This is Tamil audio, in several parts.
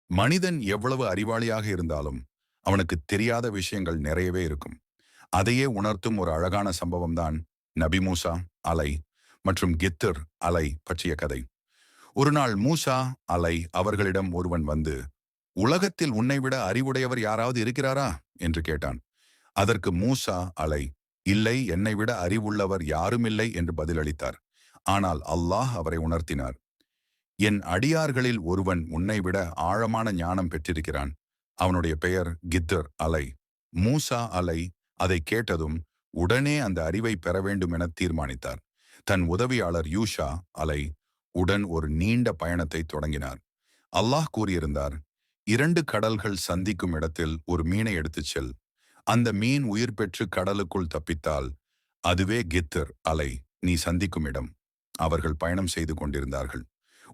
மனிதன் எவ்வளவு அறிவாளியாக இருந்தாலும் அவனுக்கு தெரியாத விஷயங்கள் நிறையவே இருக்கும். அதையே உணர்த்தும் ஒரு அழகான சம்பவம்தான் நபி மூசா அலை மற்றும் கித்தர் அலை பற்றிய கதை. ஒரு நாள் மூசா அலை அவர்களிடம் ஒருவன் வந்து, உலகத்தில் உன்னை விட அறிவுடையவர் யாராவது இருக்கிறாரா என்று கேட்டான். அதற்கு மூசா அலை, இல்லை, என்னை விட அறிவுள்ளவர் யாருமில்லை என்று பதிலளித்தார். ஆனால் அல்லாஹ் அவரை உணர்த்தினார், என் அடியார்களில் ஒருவன் உன்னை விட ஆழமான ஞானம் பெற்றிருக்கிறான். அவனுடைய பெயர் கித்தர் அலை. மூசா அலை அதை கேட்டதும் உடனே அந்த அறிவை பெற வேண்டும் என தீர்மானித்தார். தன் உதவியாளர் யூஷா அலை உடன் ஒரு நீண்ட பயணத்தை தொடங்கினார். அல்லாஹ் கூறியிருந்தார், இரண்டு கடல்கள் சந்திக்கும் இடத்தில் ஒரு மீனை எடுத்துச் செல். அந்த மீன் உயிர் பெற்று கடலுக்குள் தப்பித்தால் அதுவே கித்தர் அலை நீ சந்திக்கும் இடம். அவர்கள் பயணம் செய்து கொண்டிருந்தார்கள்.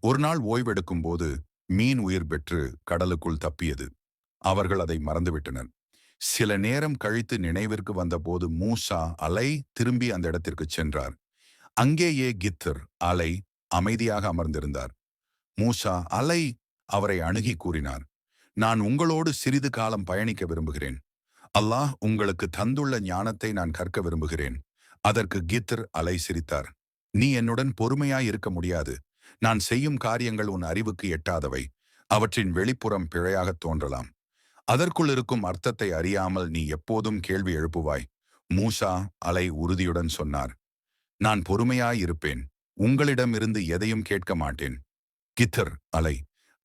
ஒரு நாள் ஓய்வெடுக்கும் போது மீன் உயிர் பெற்று கடலுக்குள் தப்பியது. அவர்கள் அதை மறந்துவிட்டனர். சில நேரம் கழித்து நினைவிற்கு வந்தபோது மூசா அலை திரும்பி அந்த இடத்திற்கு சென்றார். அங்கேயே கித்தர் அலை அமைதியாக அமர்ந்திருந்தார். மூசா அலை அவரை அணுகி கூறினார், நான் உங்களோடு சிறிது காலம் பயணிக்க விரும்புகிறேன். அல்லாஹ் உங்களுக்கு தந்துள்ள ஞானத்தை நான் கற்க விரும்புகிறேன். அதற்கு கித்தர் அலை சிரித்தார். நீ என்னுடன் பொறுமையாய் இருக்க முடியாது. நான் செய்யும் காரியங்கள் உன் அறிவுக்கு எட்டாதவை. அவற்றின் வெளிப்புறம் பிழையாகத் தோன்றலாம். அதற்குள் இருக்கும் அர்த்தத்தை அறியாமல் நீ எப்போதும் கேள்வி எழுப்புவாய். மூசா அலை உறுதியுடன் சொன்னார், நான் பொறுமையாயிருப்பேன். உங்களிடமிருந்து எதையும் கேட்க மாட்டேன். கித்தர் அலை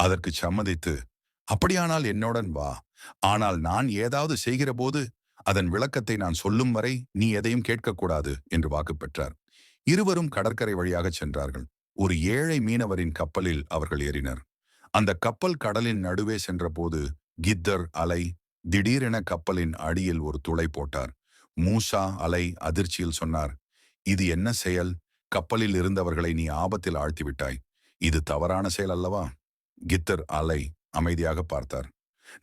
அதற்கு சம்மதித்து, அப்படியானால் என்னுடன் வா. ஆனால் நான் ஏதாவது செய்கிற போது அதன் விளக்கத்தை நான் சொல்லும் வரை நீ எதையும் கேட்கக்கூடாது என்று வாக்கு பெற்றார். இருவரும் கடற்கரை வழியாக சென்றார்கள். ஒரு ஏழை மீனவரின் கப்பலில் அவர்கள் ஏறினர். அந்த கப்பல் கடலின் நடுவே சென்றபோது கித்தர் அலை திடீரென கப்பலின் அடியில் ஒரு துளை போட்டார். மூசா அலை அதிர்ச்சியில் சொன்னார், இது என்ன செயல்? கப்பலில் இருந்தவர்களை நீ ஆபத்தில் ஆழ்த்திவிட்டாய். இது தவறான செயல் அல்லவா? கித்தர் அலை அமைதியாக பார்த்தார்.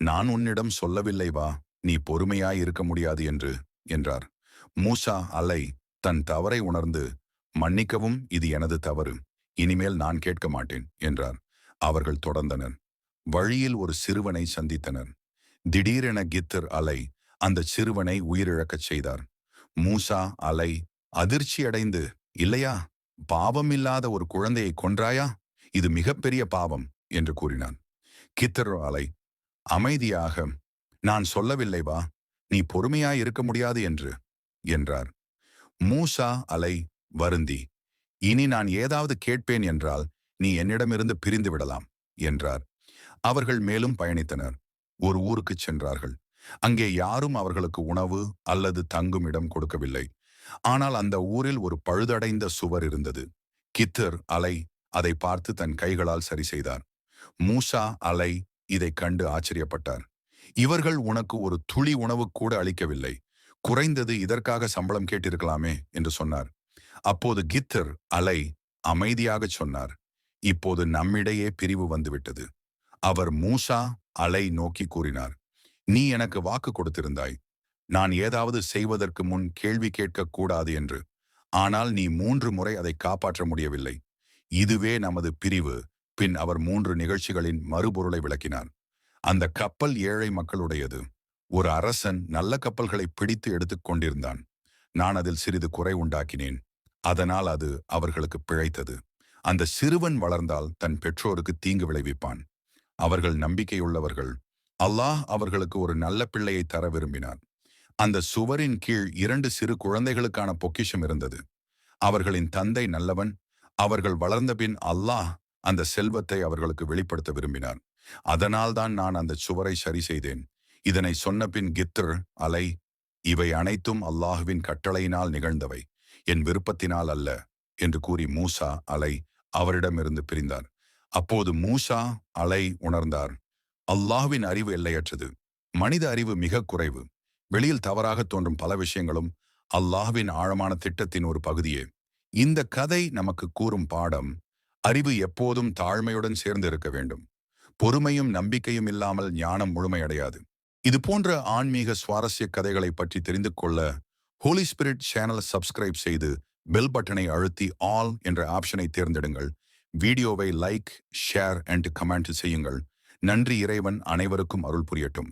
நான் உன்னிடம் சொல்லவில்லை வா, நீ பொறுமையாய் இருக்க முடியாது என்றார். மூசா அலை தன் தவறை உணர்ந்து, மன்னிக்கவும், இது எனது தவறு. இனிமேல் நான் கேட்க மாட்டேன் என்றார். அவர்கள் தொடர்ந்தனர். வழியில் ஒரு சிறுவனை சந்தித்தனர். திடீரென கித்தர் அலை அந்த சிறுவனை உயிரிழக்கச் செய்தார். மூசா அலை அதிர்ச்சியடைந்து, இல்லையா, பாவமில்லாத ஒரு குழந்தையை கொன்றாயா? இது மிகப்பெரிய பாவம் என்று கூறினான். கித்தர் அலை அமைதியாக, நான் சொல்லவில்லை வா, நீ பொறுமையாய் இருக்க முடியாது என்றார். மூசா அலை வருந்தி, இனி நான் ஏதாவது கேட்பேன் என்றால் நீ என்னிடமிருந்து பிரிந்து விடலாம் என்றார். அவர்கள் மேலும் பயணித்தனர். ஒரு ஊருக்குச் சென்றார்கள். அங்கே யாரும் அவர்களுக்கு உணவு அல்லது தங்கும் இடம் கொடுக்கவில்லை. ஆனால் அந்த ஊரில் ஒரு பழுதடைந்த சுவர் இருந்தது. கித்தர் அலை அதை பார்த்து தன் கைகளால் சரி செய்தார். மூசா அலை இதைக் கண்டு ஆச்சரியப்பட்டார். இவர்கள் உனக்கு ஒரு துளி உணவு கூட அளிக்கவில்லை. குறைந்தது இதற்காக சம்பளம் கேட்டிருக்கலாமே என்று சொன்னார். அப்போது கித்தர் அலை அமைதியாகச் சொன்னார், இப்போது நம்மிடையே பிரிவு வந்துவிட்டது. அவர் மூசா அலை நோக்கி கூறினார், நீ எனக்கு வாக்கு கொடுத்திருந்தாய், நான் ஏதாவது செய்வதற்கு முன் கேள்வி கேட்கக் கூடாது என்று. ஆனால் நீ 3 முறை அதை காப்பாற்ற முடியவில்லை. இதுவே நமது பிரிவு. பின் அவர் 3 நிகழ்ச்சிகளின் மறுபொருளை விளக்கினார். அந்த கப்பல் ஏழை மக்களுடையது. ஒரு அரசன் நல்ல கப்பல்களை பிடித்து எடுத்துக் கொண்டிருந்தான். நான் அதில் சிறிது குறை உண்டாக்கினேன். அதனால் அது அவர்களுக்கு பிழைத்தது. அந்த சிறுவன் வளர்ந்தால் தன் பெற்றோருக்கு தீங்கு விளைவிப்பான். அவர்கள் நம்பிக்கையுள்ளவர்கள். அல்லாஹ் அவர்களுக்கு ஒரு நல்ல பிள்ளையை தர விரும்பினார். அந்த சுவரின் கீழ் 2 சிறு குழந்தைகளுக்கான பொக்கிஷம் இருந்தது. அவர்களின் தந்தை நல்லவன். அவர்கள் வளர்ந்தபின் அல்லாஹ் அந்த செல்வத்தை அவர்களுக்கு வெளிப்படுத்த விரும்பினார். அதனால்தான் நான் அந்த சுவரை சரி செய்தேன். இதனை சொன்ன பின் கித்தர் அலை, இவை அனைத்தும் அல்லாஹுவின் கட்டளையினால் நிகழ்ந்தவை, என் விருப்பத்தினால் அல்ல என்று கூறி மூசா அலை அவரிடமிருந்து பிரிந்தார். அப்போது மூசா அலை உணர்ந்தார், அல்லாஹ்வின் அறிவு எல்லையற்றது. மனித அறிவு மிக குறைவு. வெளியில் தவறாக தோன்றும் பல விஷயங்களும் அல்லாஹ்வின் ஆழமான திட்டத்தின் ஒரு பகுதியே. இந்த கதை நமக்கு கூறும் பாடம், அறிவு எப்போதும் தாழ்மையுடன் சேர்ந்து இருக்க வேண்டும். பொறுமையும் நம்பிக்கையும் இல்லாமல் ஞானம் முழுமையடையாது. இது போன்ற ஆன்மீக சுவாரஸ்ய கதைகளை பற்றி தெரிந்து கொள்ள ஹோலி ஸ்பிரிட் சேனல் சப்ஸ்கிரைப் செய்து பெல் பட்டனை அழுத்தி ஆல் என்ற ஆப்ஷனை தேர்ந்தெடுங்கள். வீடியோவை லைக், ஷேர் அண்ட் கமெண்ட் செய்யுங்கள். நன்றி. இறைவன் அனைவருக்கும் அருள் புரியட்டும்.